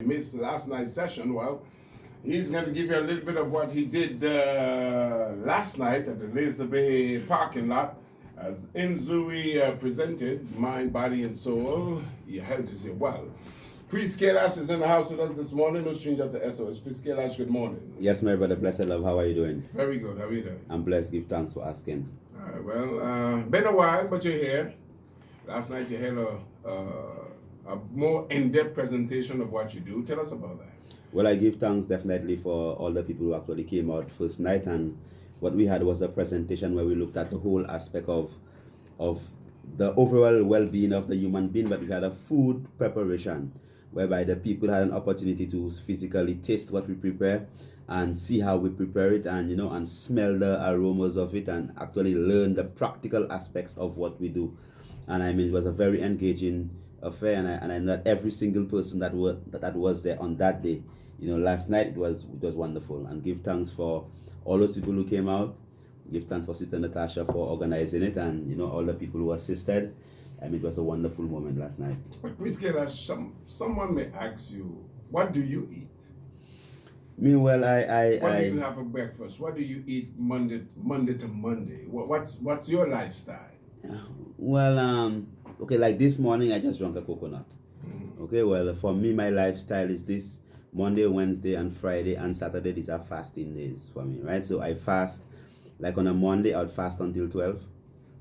Missed last night's session. Well, he's going to give you a little bit of what he did last night at the Elizabeth parking lot as Inzui presented Mind, Body, and Soul. Your health is your wealth. Priest Kailash is in the house with us this morning. No stranger to SOS. Priest Kailash, good morning. Yes, my brother. Blessed love. How are you doing? Very good. How are you doing? I'm blessed. Give thanks for asking. All right, well, been a while, but you're here. Last night you had a more in-depth presentation of what you do. Tell us about that. Well, I give thanks definitely for all the people who actually came out first night, and what we had was a presentation where we looked at the whole aspect of the overall well-being of the human being, but we had a food preparation whereby the people had an opportunity to physically taste what we prepare and see how we prepare it, and and smell the aromas of it, and actually learn the practical aspects of what we do. And I mean, it was a very engaging affair, and I know that every single person that was there on that day, last night, it was wonderful. And give thanks for all those people who came out. Give thanks for Sister Natasha for organizing it, and all the people who assisted. I mean, it was a wonderful moment last night. But Priest Kailash, someone may ask you, what do you eat? Meanwhile, what do you have for breakfast? What do you eat Monday to Monday? What's your lifestyle? Well, okay, like this morning I just drank a coconut. Okay, well, for me, my lifestyle is this: Monday, Wednesday, and Friday, and Saturday. These are fasting days for me, right? So I fast, like on a Monday, I would fast until 12,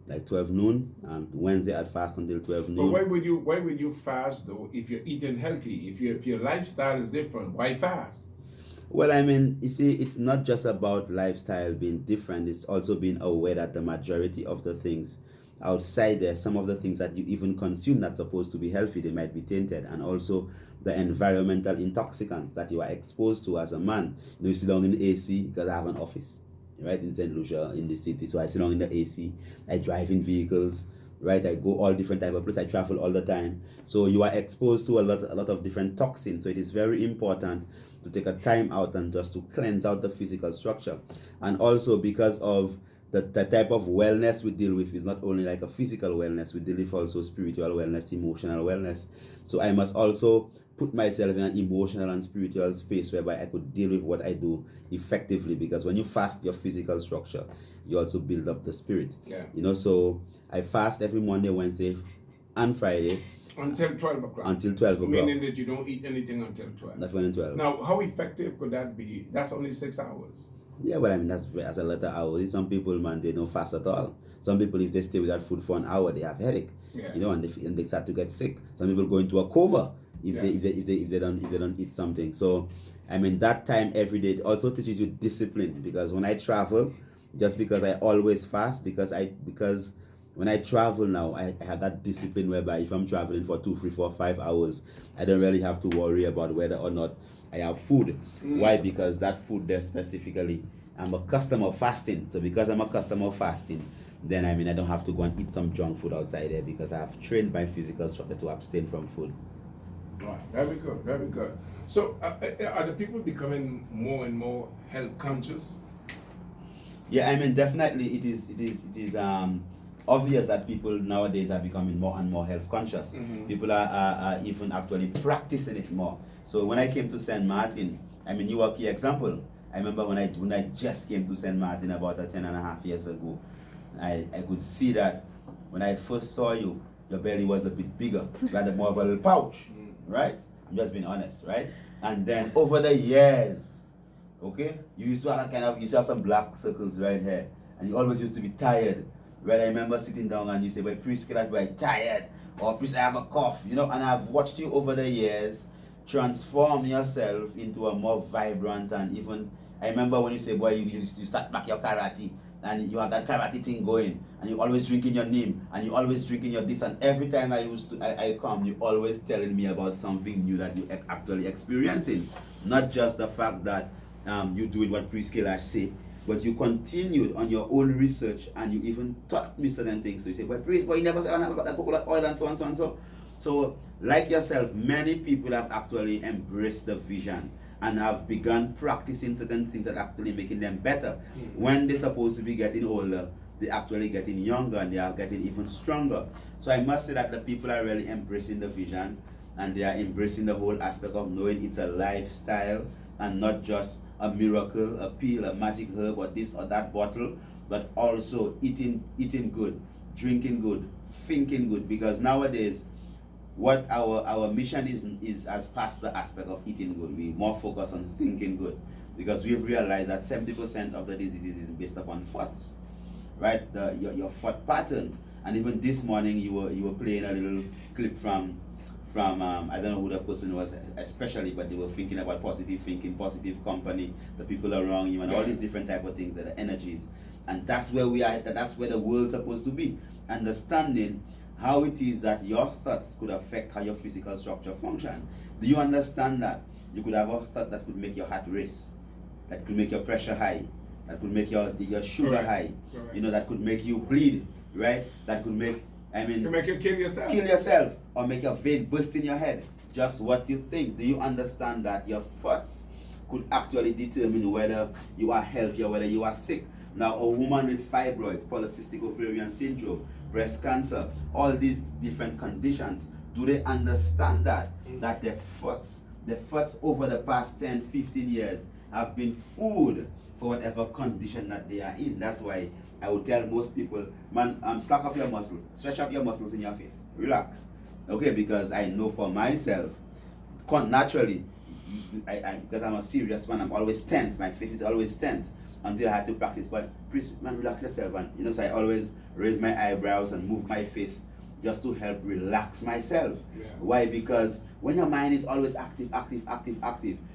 like 12 noon, and Wednesday I'd fast until 12 noon. But why would you fast though if you're eating healthy? If your lifestyle is different, why fast? Well, I mean, you see, it's not just about lifestyle being different. It's also being aware that the majority of the things outside there, some of the things that you even consume that's supposed to be healthy, they might be tainted. And also the environmental intoxicants that you are exposed to as a man. You sit down in the AC because I have an office, right, in St. Lucia, in the city. So I sit down in the AC, I drive in vehicles, right? I go all different type of places. I travel all the time. So you are exposed to a lot of different toxins. So it is very important to take a time out and just to cleanse out the physical structure. And also because of the type of wellness we deal with is not only like a physical wellness, we deal with also spiritual wellness, emotional wellness. So I must also put myself in an emotional and spiritual space whereby I could deal with what I do effectively, because when you fast your physical structure, you also build up the spirit. Yeah. So I fast every Monday, Wednesday, and Friday. Until 12 o'clock. Until 12 o'clock. Meaning that you don't eat anything until 12. That's when 12. Now, how effective could that be? That's only 6 hours. Yeah, but I mean, that's a lot of hours. Some people, man, they don't fast at all. Some people, if they stay without food for an hour, they have headache. Yeah. And they start to get sick. Some people go into a coma if they don't eat something. So, I mean, that time every day also teaches you discipline, because when I travel, just because I always fast, because when I travel now, I have that discipline whereby if I'm traveling for 2, 3, 4, 5 hours, I don't really have to worry about whether or not I have food. Why? Because that food there specifically, I'm a customer of fasting. So because I'm a customer of fasting, then I mean I don't have to go and eat some junk food outside there, because I have trained my physical structure to abstain from food. Right. Very good, very good. So are the people becoming more and more health conscious? Yeah, I mean definitely it is obvious that people nowadays are becoming more and more health conscious. People are even actually practicing it more. So when I came to St. Martin, I mean, you are a key example. I remember when I just came to St. Martin about 10.5 years ago, I could see that when I first saw you, your belly was a bit bigger, rather more of a little pouch, right? I'm just being honest, right? And then over the years, okay, you used to have some black circles right here, and you always used to be tired. Right, I remember sitting down and you say, well, Priest Kailash, I'm tired, or Priest, I have a cough, and I've watched you over the years transform yourself into a more vibrant, and even, I remember when you say, boy, you start back your karate, and you have that karate thing going, and you always drinking your neem, and you always drinking your this, and every time I come, you always telling me about something new that you actually experiencing, not just the fact that you doing what Priest Kailash say, but you continued on your own research, and you even taught me certain things. So you say, well, Priest, but you never said about that coconut oil and so on, so on, so. So, like yourself, many people have actually embraced the vision and have begun practicing certain things that are actually making them better. When they're supposed to be getting older, they're actually getting younger, and they are getting even stronger. So I must say that the people are really embracing the vision. and they are embracing the whole aspect of knowing it's a lifestyle and not just a miracle, a pill, a magic herb, or this or that bottle, but also eating good, drinking good, thinking good. Because nowadays, what our mission is as past the aspect of eating good. We more focus on thinking good, because we've realized that 70% of the diseases is based upon thoughts, right? Your thought pattern. And even this morning, you were playing a little clip from I don't know who the person was especially, but they were thinking about positive thinking, positive company, the people around you, and all these different type of things, that are energies. And that's where we are. That's where the world's supposed to be. Understanding how it is that your thoughts could affect how your physical structure function. Do you understand that you could have a thought that could make your heart race, that could make your pressure high, that could make your sugar high, that could make you bleed, right? That could make can make you kill yourself, or make your vein burst in your head. Just what you think. Do you understand that your thoughts could actually determine whether you are healthy or whether you are sick? Now, a woman with fibroids, polycystic ovarian syndrome, breast cancer, all these different conditions, do they understand that their thoughts over the past 10, 15 years have been food for whatever condition that they are in? That's why I would tell most people, man, slack off your muscles, stretch out your muscles in your face, relax. Okay, because I know for myself, naturally, because I'm a serious man, I'm always tense, my face is always tense, until I had to practice. But Priest, man, relax yourself, man. So I always raise my eyebrows and move my face just to help relax myself. Why? Because when your mind is always active,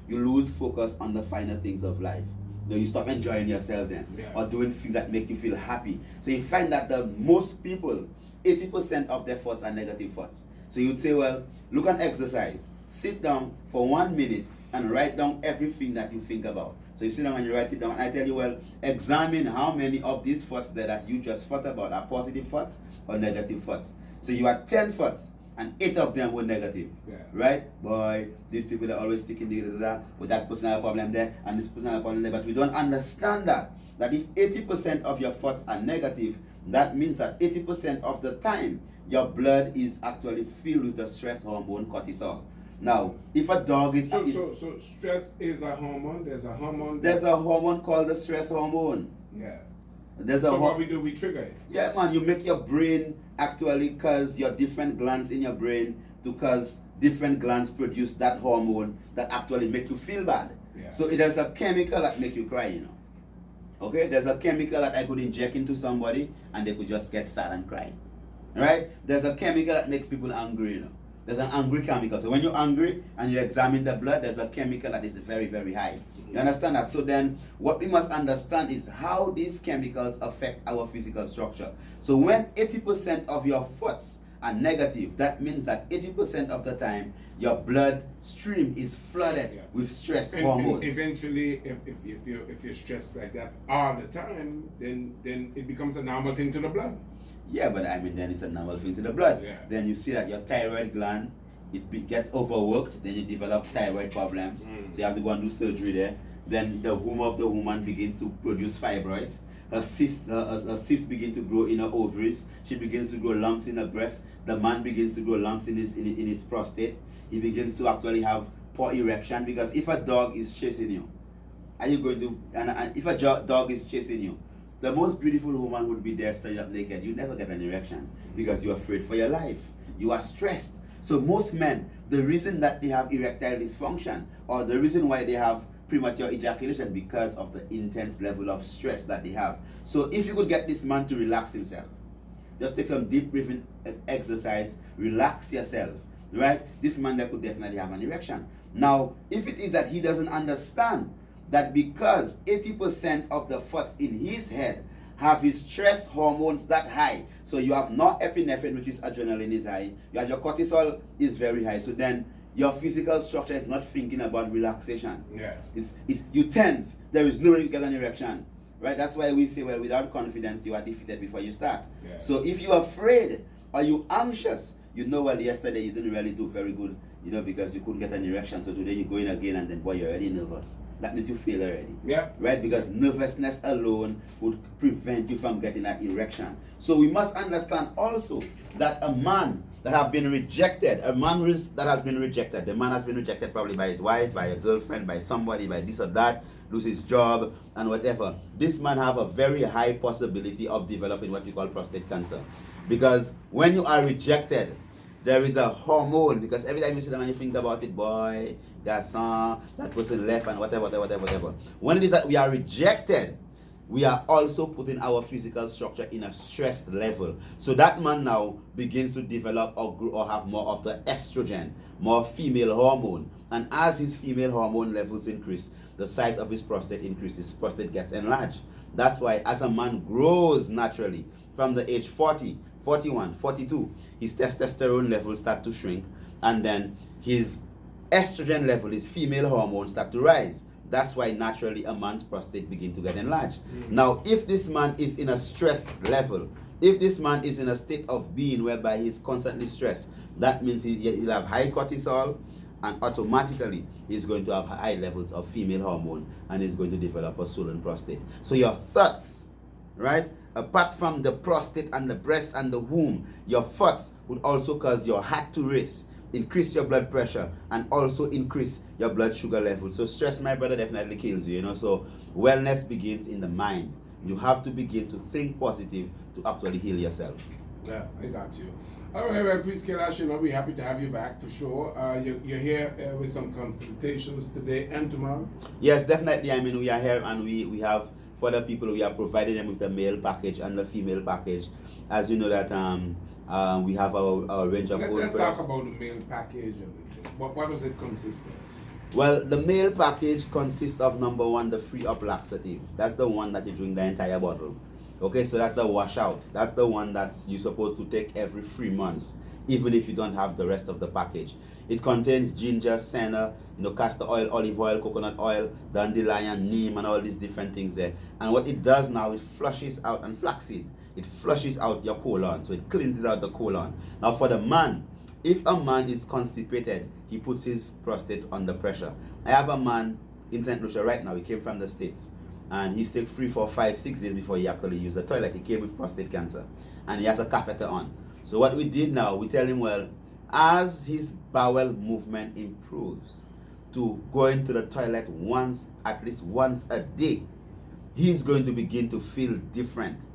you lose focus on the finer things of life. You stop enjoying yourself then, or doing things that make you feel happy. So you find that the most people, 80% of their thoughts are negative thoughts. So you'd say, well, look at exercise. Sit down for 1 minute and write down everything that you think about. So you sit down and you write it down. I tell you, well, examine how many of these thoughts that you just thought about are positive thoughts or negative thoughts. So you had 10 thoughts, and 8 of them were negative, right? Boy, these people are always sticking together, with that person has a problem there, and this person has a problem there. But we don't understand that if 80% of your thoughts are negative, that means that 80% of the time, your blood is actually filled with the stress hormone cortisol. Now, if a dog is... So stress is a hormone? There's a hormone? There's a hormone called the stress hormone. So what we do, we trigger it? Yeah, man, you make your brain actually cause your different glands in your brain to cause different glands produce that hormone that actually make you feel bad. So there's a chemical that make you cry, Okay, there's a chemical that I could inject into somebody and they could just get sad and cry. Right? There's a chemical that makes people angry, There's an angry chemical. So when you're angry and you examine the blood, there's a chemical that is very, very high. You understand that? So then what we must understand is how these chemicals affect our physical structure. So when 80% of your thoughts are negative, that means that 80% of the time your blood stream is flooded with stress hormones. And eventually, if you're stressed like that all the time, then it becomes a normal thing to the blood. Yeah, but then it's a normal thing to the blood. Then you see that your thyroid gland, gets overworked, then you develop thyroid problems. So you have to go and do surgery there. Then the womb of the woman begins to produce fibroids. Her cysts begin to grow in her ovaries. She begins to grow lumps in her breast. The man begins to grow lumps in his prostate. He begins to actually have poor erection, because if a dog is chasing you, are you going to? And if a dog is chasing you, the most beautiful woman would be there standing up naked. You never get an erection because you're afraid for your life. You are stressed. So most men, the reason that they have erectile dysfunction, or the reason why they have premature ejaculation, because of the intense level of stress that they have. So if you could get this man to relax himself, just take some deep breathing exercise, relax yourself, right? This man that could definitely have an erection. Now, if it is that he doesn't understand that because 80% of the thoughts in his head have his stress hormones that high, so you have norepinephrine, which is adrenaline, is high, you have your cortisol is very high, so then your physical structure is not thinking about relaxation. It's you tense. There is no way you get an erection, right? That's why we say, well, without confidence, you are defeated before you start. So if you're afraid or you anxious, well, yesterday you didn't really do very good because you couldn't get an erection. So today you go in again and then boy, you're already nervous. That means you fail already. Yeah. Right? Because nervousness alone would prevent you from getting that erection. So we must understand also that a man that have been rejected, the man has been rejected probably by his wife, by a girlfriend, by somebody, by this or that, lose his job and whatever. This man have a very high possibility of developing what we call prostate cancer. Because when you are rejected, there is a hormone, because every time you sit down and you think about it, boy, that person left and whatever. When it is that we are rejected, we are also putting our physical structure in a stressed level. So that man now begins to develop or have more of the estrogen, more female hormone. And as his female hormone levels increase, the size of his prostate increases, his prostate gets enlarged. That's why as a man grows naturally, from the age 40, 41, 42, his testosterone levels start to shrink, and then his estrogen level, his female hormones start to rise. That's why naturally a man's prostate begin to get enlarged. Now, if this man is in a stressed level, if this man is in a state of being whereby he's constantly stressed, that means he'll have high cortisol, and automatically he's going to have high levels of female hormone, and he's going to develop a swollen prostate. So your thoughts, right, apart from the prostate and the breast and the womb, your thoughts would also cause your heart to race, increase your blood pressure, and also increase your blood sugar level. So stress, my brother, definitely kills you, So wellness begins in the mind. You have to begin to think positive to actually heal yourself. Yeah, I got you. All right, well, Priest Kailash, we're happy to have you back for sure. You're here with some consultations today and tomorrow? Yes, definitely. We are here, and we have, for the people, we are providing them with the male package and the female package. As you know that we have our range of Let's talk about the male package. What does it consist of? Well, the male package consists of, number one, the free up laxative. That's the one that you drink the entire bottle. Okay, so that's the washout. That's the one that you're supposed to take every 3 months, even if you don't have the rest of the package. It contains ginger, senna, castor oil, olive oil, coconut oil, dandelion, neem, and all these different things there. And what it does now, it flushes out, and flaxseed, it flushes out your colon, so it cleanses out the colon. Now for the man, if a man is constipated, he puts his prostate under pressure. I have a man in St. Lucia right now. He came from the States, and he stayed 3, 4, 5, 6 days before he actually used the toilet. He came with prostate cancer, and he has a catheter on. So what we did now, we tell him, well, as his bowel movement improves to go into the toilet at least once a day, he's going to begin to feel different.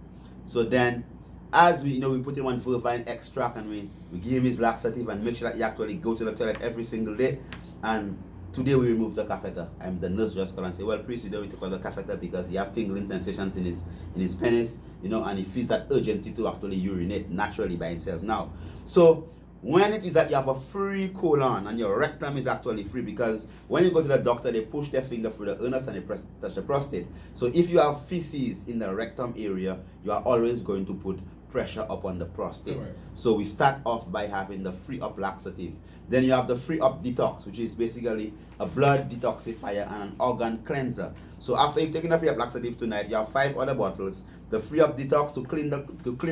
So then, as we put him on vervine extract, and we give him his laxative and make sure that he actually go to the toilet every single day. And today we remove the catheter. And the nurse just called and say, well, Priest, you don't need to call the catheter because he have tingling sensations in his penis, and he feels that urgency to actually urinate naturally by himself now. So when it is that you have a free colon and your rectum is actually free, because when you go to the doctor, they push their finger through the anus and they touch the prostate. So if you have feces in the rectum area, you are always going to put pressure upon the prostate. Right. So we start off by having the free up laxative. Then you have the free up detox, which is basically a blood detoxifier and an organ cleanser. So after you've taken the free up laxative tonight, you have 5 other bottles. The free up detox to clean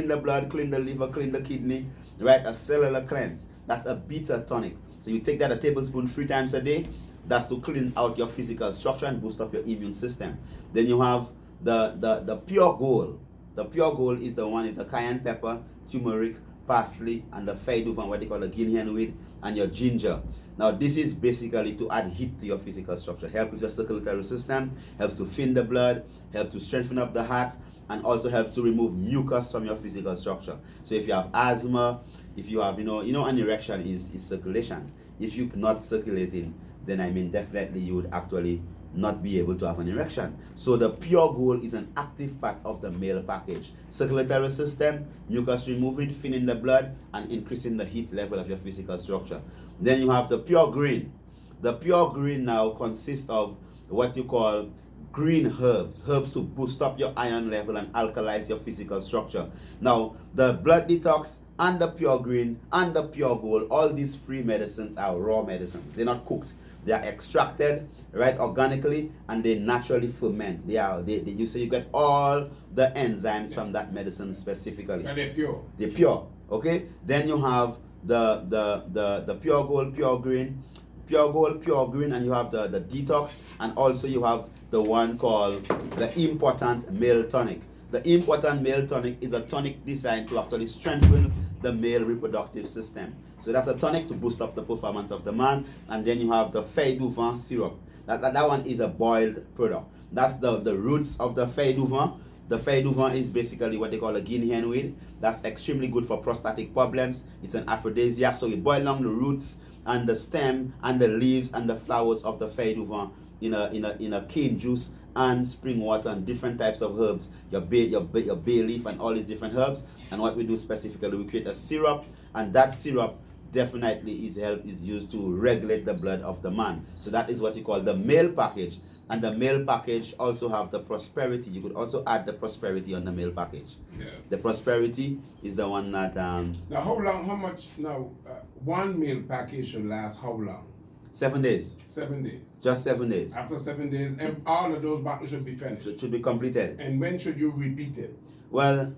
the blood, clean the liver, clean the kidney, right? A cellular cleanse. That's a beta tonic. So you take that a tablespoon 3 times a day. That's to clean out your physical structure and boost up your immune system. Then you have the pure gold. The pure gold is the one with the cayenne pepper, turmeric, parsley, and the Fey Duvan, what they call the Guinean weed, and your ginger. Now this is basically to add heat to your physical structure, help with your circulatory system, helps to thin the blood, helps to strengthen up the heart, and also helps to remove mucus from your physical structure. So if you have asthma, if you have, an erection is circulation. If you're not circulating, then definitely you would actually not be able to have an erection. So the pure gold is an active part of the male package. Circulatory system, mucus removing, thinning the blood, and increasing the heat level of your physical structure. Then you have the pure green. The pure green now consists of what you call green herbs to boost up your iron level and alkalize your physical structure. Now, the blood detox and the pure green and the pure gold, all these free medicines are raw medicines. They're not cooked. They are extracted, right, organically, and they naturally ferment. You get all the enzymes from that medicine specifically. And they're pure. They're pure, okay? Then you have the pure gold, pure green, and you have the detox, and also you have the one called the important male tonic. The important male tonic is a tonic designed to actually strengthen the male reproductive system. So that's a tonic to boost up the performance of the man. And then you have the Fey Duvan syrup. That one is a boiled product. That's the roots of the Fey Duvan. The Fey Duvan is basically what they call a guinea hen weed. That's extremely good for prostatic problems. It's an aphrodisiac. So we boil down the roots and the stem and the leaves and the flowers of the Fey Duvan in a cane juice and spring water and different types of herbs, your bay leaf and all these different herbs. And what we do specifically, we create a syrup, and that syrup definitely is used to regulate the blood of the man. So that is what you call the male package. And the male package also have the prosperity. You could also add the prosperity on the male package. Yeah. The prosperity is the one that now how long? How much? Now one meal package should last how long? 7 days. 7 days. Just 7 days. After 7 days, and all of those bottles should be finished. It should be completed. And when should you repeat it? Well,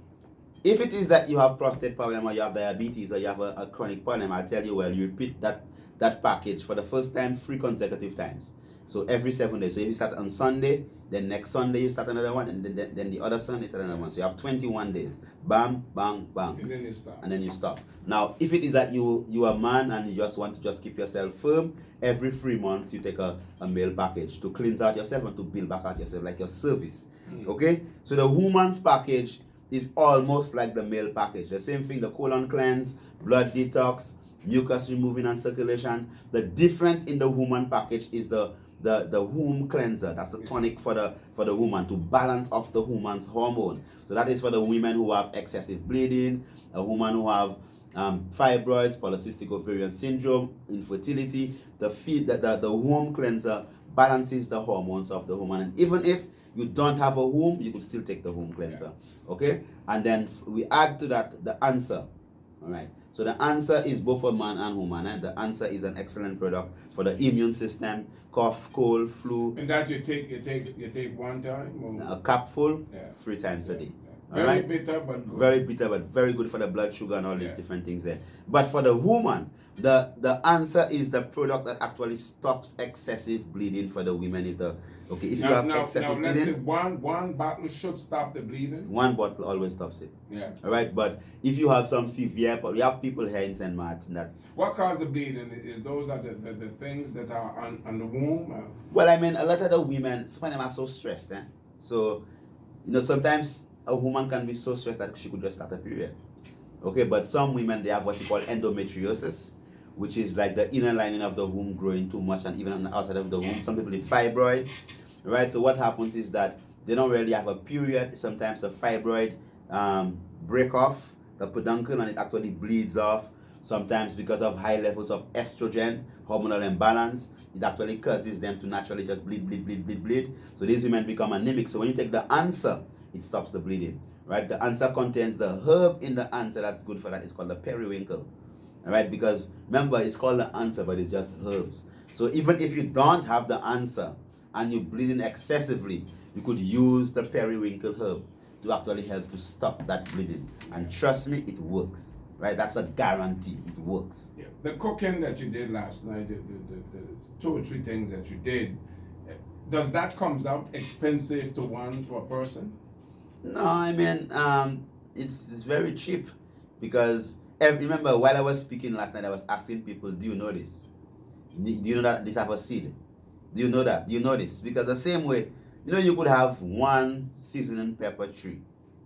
if it is that you have prostate problem or you have diabetes or you have a chronic problem, I'll tell you, well, you repeat that package for the first time 3 consecutive times. So every 7 days. So if you start on Sunday, then next Sunday you start another one, and then the other Sunday you start another one. So you have 21 days. Bam, bang, bang. And then you stop. And then you stop. Now, if it is that you are a man and you just want to just keep yourself firm, every 3 months you take a male package to cleanse out yourself and to build back out yourself, like your service. Okay? So the woman's package is almost like the male package. The same thing, the colon cleanse, blood detox, mucus removing and circulation. The difference in the woman package is the womb cleanser. That's the tonic for the woman to balance off the woman's hormone. So that is for the women who have excessive bleeding, a woman who have fibroids, polycystic ovarian syndrome, infertility. The womb cleanser balances the hormones of the woman. And even if you don't have a womb, you could still take the womb cleanser. Okay? And then we add to that the answer. All right. So the answer is both for man and woman. The answer is an excellent product for the immune system, cough, cold, flu. And that you take one time? Or? A cupful, Yeah. 3 times a day. Very bitter, but good. Very bitter, but very good for the blood sugar and all these different things there. But for the woman, the answer is the product that actually stops excessive bleeding for the women. If you have excessive let's bleeding, say one bottle should stop the bleeding. one bottle always stops it. Yeah. All right, but if you have some severe, you have people here in St. Martin that. What causes the bleeding? Is those are the things that are on the womb? Well, I mean, a lot of the women, some of them are so stressed, eh? So, sometimes a woman can be so stressed that she could just start a period. Okay, but some women, they have what you call endometriosis, which is like the inner lining of the womb growing too much, and even on the outside of the womb. Some people have fibroids, right? So what happens is that they don't really have a period. Sometimes the fibroid break off the peduncle and it actually bleeds off. Sometimes because of high levels of estrogen, hormonal imbalance, it actually causes them to naturally just bleed. So these women become anemic. So when you take the answer, it stops the bleeding, right? The answer contains the herb in the answer that's good for that. It's called the periwinkle, all right? Because remember, it's called the answer, but it's just herbs. So even if you don't have the answer and you're bleeding excessively, you could use the periwinkle herb to actually help to stop that bleeding. And trust me, it works, right? That's a guarantee. It works. Yeah. The cooking that you did last night, the 2 or 3 things that you did, does that comes out expensive to a person? No, I mean, it's very cheap because remember while I was speaking last night, I was asking people, do you know this? Do you know that this have a seed? Do you know that? Do you know this? Because the same way, you could have one seasoning pepper tree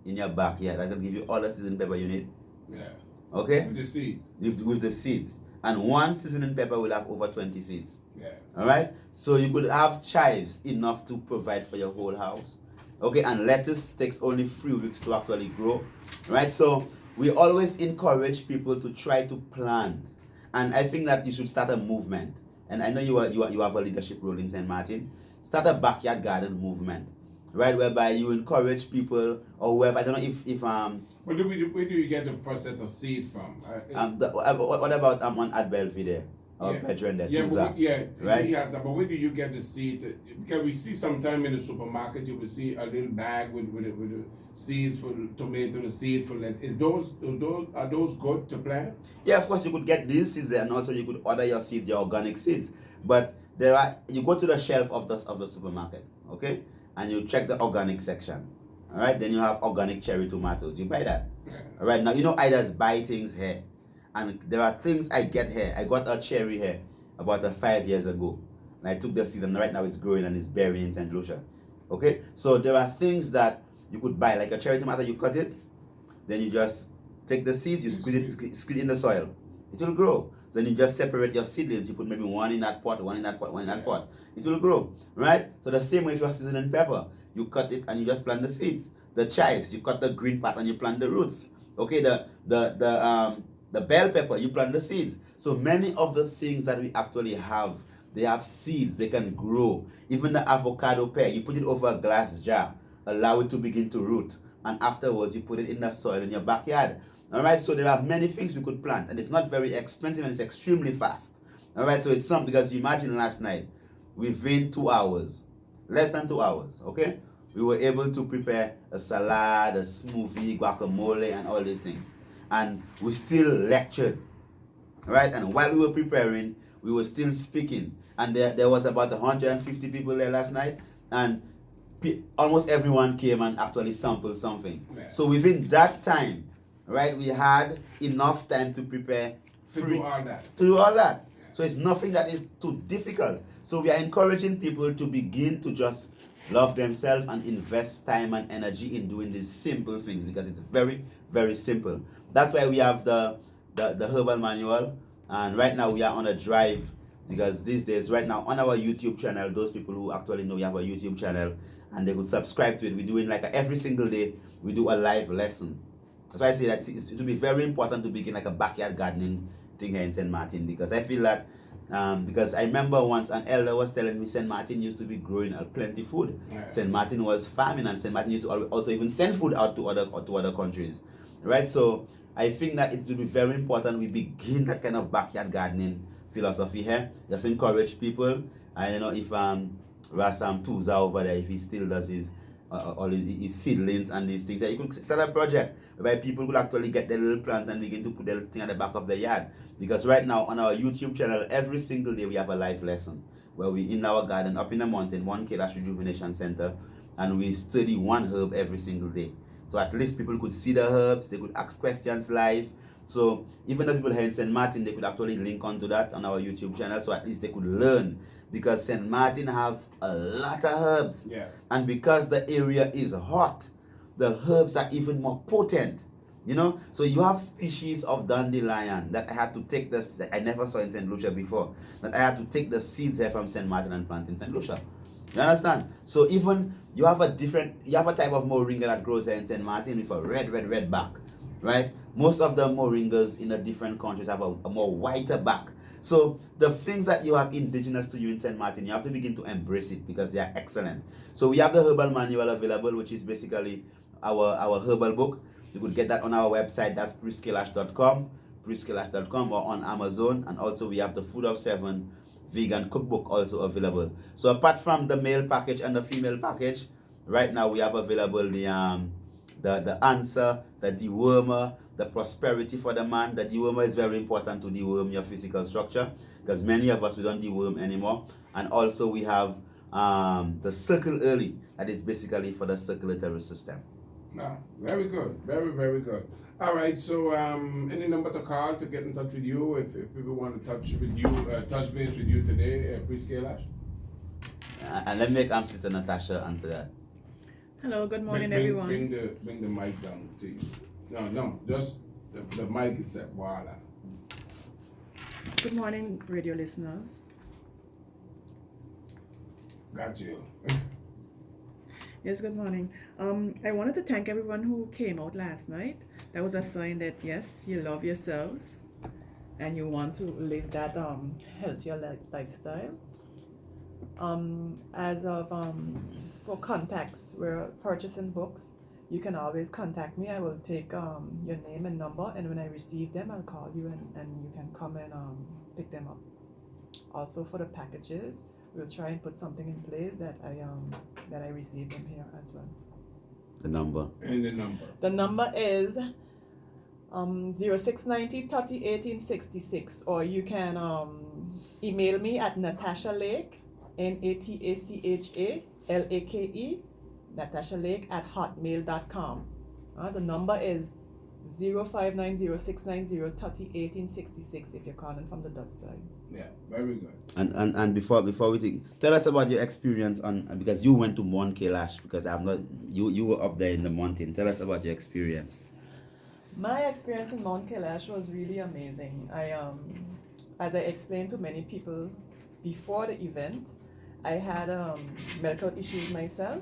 in your backyard that can give you all the seasoning pepper you need. Yeah. Okay? With the seeds. With the seeds. And one seasoning pepper will have over 20 seeds. Yeah. All right? So you could have chives enough to provide for your whole house. Okay, and lettuce takes only 3 weeks to actually grow, right? So we always encourage people to try to plant, and I think that you should start a movement. And I know you have a leadership role in St. Martin. Start a backyard garden movement, right? Whereby you encourage people or whoever. I don't know if Where do you get the first set of seed from? what about on Ad Belvedere? our brethren there, yeah, right? he has that. But where do you get the seed? Because we see sometime in the supermarket, you will see a little bag with the seeds for tomato, the seed for lettuce. Are those good to plant? Yeah, of course you could get these seeds and also you could order your seeds, your organic seeds. But you go to the shelf of the supermarket, okay, and you check the organic section. All right, then you have organic cherry tomatoes. You buy that. Yeah. All right, now I just buy things here, and there are things I get here. I got a cherry here about 5 years ago, and I took the seed, and right now it's growing and it's bearing in St. Lucia. Okay, so there are things that you could buy, like a cherry tomato. You cut it, then you just take the seeds, you squeeze it in the soil. It will grow. So then you just separate your seedlings. You put maybe one in that pot, one in that pot, one in that pot. It will grow, right? So the same way if you're seasoning pepper, you cut it and you just plant the seeds. The chives, you cut the green part and you plant the roots. Okay, the bell pepper, you plant the seeds. So many of the things that we actually have, they have seeds, they can grow. Even the avocado pear, you put it over a glass jar, allow it to begin to root, and afterwards you put it in the soil in your backyard. All right, so there are many things we could plant, and it's not very expensive and it's extremely fast. All right, so it's something, because you imagine last night, within 2 hours, less than 2 hours, okay, we were able to prepare a salad, a smoothie, guacamole, and all these things. And we still lectured, right? And while we were preparing, we were still speaking. And there was about 150 people there last night, and almost everyone came and actually sampled something. Yeah. So within that time, right, we had enough time to prepare to do all that. Yeah. So it's nothing that is too difficult. So we are encouraging people to begin to just love themselves and invest time and energy in doing these simple things, because it's very, very simple. That's why we have the herbal manual, and right now we are on a drive, because these days right now on our YouTube channel, those people who actually know we have a YouTube channel and they could subscribe to it, we're doing like every single day we do a live lesson. That's why I say that it will be very important to begin like a backyard gardening thing here in St. Martin, because I feel that because I remember once an elder was telling me St. Martin used to be growing plenty food. Yeah. St. Martin was farming, and St. Martin used to also even send food out to other countries, right? So I think that it will be very important we begin that kind of backyard gardening philosophy here. Just encourage people, and if Rasam Tuza over there, if he still does his all his seedlings and these things, you could start a project where people could actually get their little plants and begin to put their thing at the back of the yard. Because right now on our YouTube channel, every single day we have a live lesson where we in our garden up in the mountain, one Kailash Rejuvenation Center, and we study one herb every single day. So at least people could see the herbs, they could ask questions live. So even the people here in St. Martin, they could actually link onto that on our YouTube channel, so at least they could learn. Because St. Martin have a lot of herbs. Yeah. And because the area is hot, the herbs are even more potent. So you have species of dandelion that I had to take this, that I never saw in St. Lucia before, that I had to take the seeds here from St. Martin and plant in St. Lucia. You understand? So even you have a type of moringa that grows here in St. Martin with a red back, right? Most of the moringas in the different countries have a more whiter back. So the things that you have indigenous to you in St. Martin, you have to begin to embrace it, because they are excellent. So we have the herbal manual available, which is basically our herbal book. You could get that on our website, that's priestkailash.com, or on Amazon. And also we have the Food of 7 vegan cookbook also available. So apart from the male package and the female package, right now we have available the answer, the dewormer, the prosperity for the man. The dewormer is very important to deworm your physical structure, because many of us, we don't deworm anymore. And also we have the circle early, that is basically for the circulatory system. No, very good, very, very good. All right, so any number to call to get in touch with you if people want to touch base with you today, Priest Kailash? And let me make Sister Natasha answer that. Hello, good morning, everyone. Bring the mic down to you. No, just the mic is set. Voila. Good morning, radio listeners. Got you. Yes, good morning. I wanted to thank everyone who came out last night. That was a sign that, yes, you love yourselves and you want to live that healthier lifestyle. For contacts, we're purchasing books. You can always contact me. I will take your name and number, and when I receive them, I'll call you and you can come and pick them up. Also for the packages, we'll try and put something in place that I received them here as well. The number. And the number. The number is 0690 30 18 66, or you can email me at Natasha Lake, NATACHA Natasha Lake at hotmail.com. The number is 0590 30 18 66 if you're calling from the Dutch side. Yeah, very good. And before we think, tell us about your experience on, because you went to Mount Kailash, because I'm not, you were up there in the mountain. Tell us about your experience. My experience in Mount Kailash was really amazing. As I explained to many people before the event, I had medical issues myself,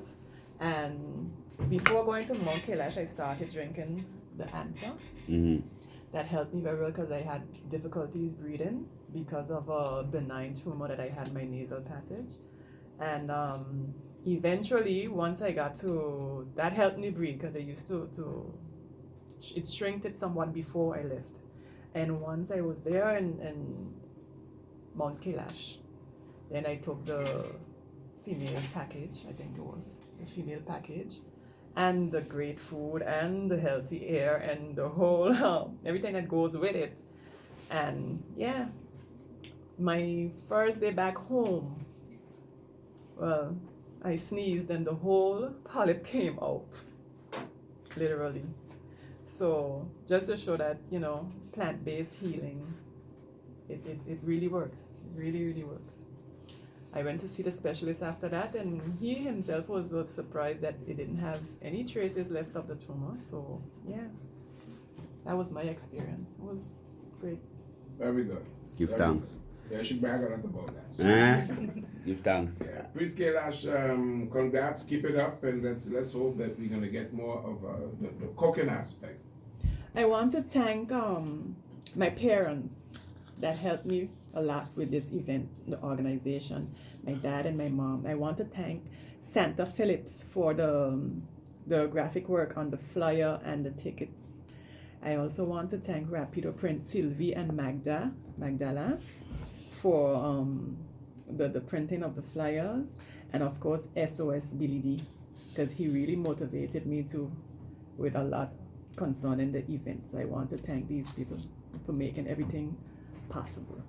and before going to Mount Kailash, I started drinking the Ansa. Mm-hmm. That helped me very well because I had difficulties breathing because of a benign tumor that I had in my nasal passage. And eventually, once I got to, that helped me breathe because I used to it shrinked it somewhat before I left. And once I was there in Mount Kailash, then I took the female package, I think it was, the female package. And the great food and the healthy air and the whole everything that goes with it. And yeah, my first day back home, well, I sneezed and the whole polyp came out, literally. So just to show that, plant-based healing, it really works. It really, really works. I went to see the specialist after that, and he himself was surprised that it didn't have any traces left of the tumor. So yeah, that was my experience. It was great. Very good. Give thanks. Yeah, I should brag a lot about that. Give thanks. Yeah. Priest Kailash, congrats, keep it up, and let's hope that we're going to get more of the cooking aspect. I want to thank my parents that helped me a lot with this event, the organization, my dad and my mom. I want to thank Santa Phillips for the graphic work on the flyer and the tickets. I also want to thank Rapido Print Sylvie and Magdala for the printing of the flyers, and of course SOS Billy, because he really motivated me with a lot concerning the events. I want to thank these people for making everything possible.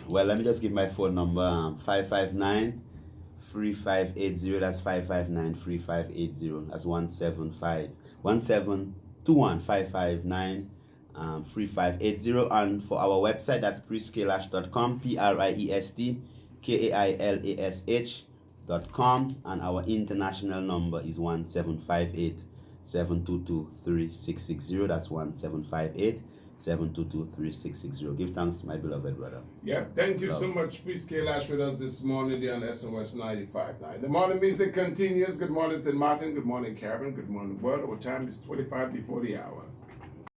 Well, let me just give my phone number, 559-3580. That's 559-3580. That's 1721-559-3580. And for our website, that's priestkailash.com, PRISTKAILASH.com. And our international number is 1758-722-3660. That's 1758-722-3660. Give thanks, my beloved brother. Yeah, thank you so much, Priest Kailash, with us this morning on SOS 95.9. The morning music continues. Good morning, St. Martin. Good morning, Karen. Good morning, world. Our time is 25 before the hour.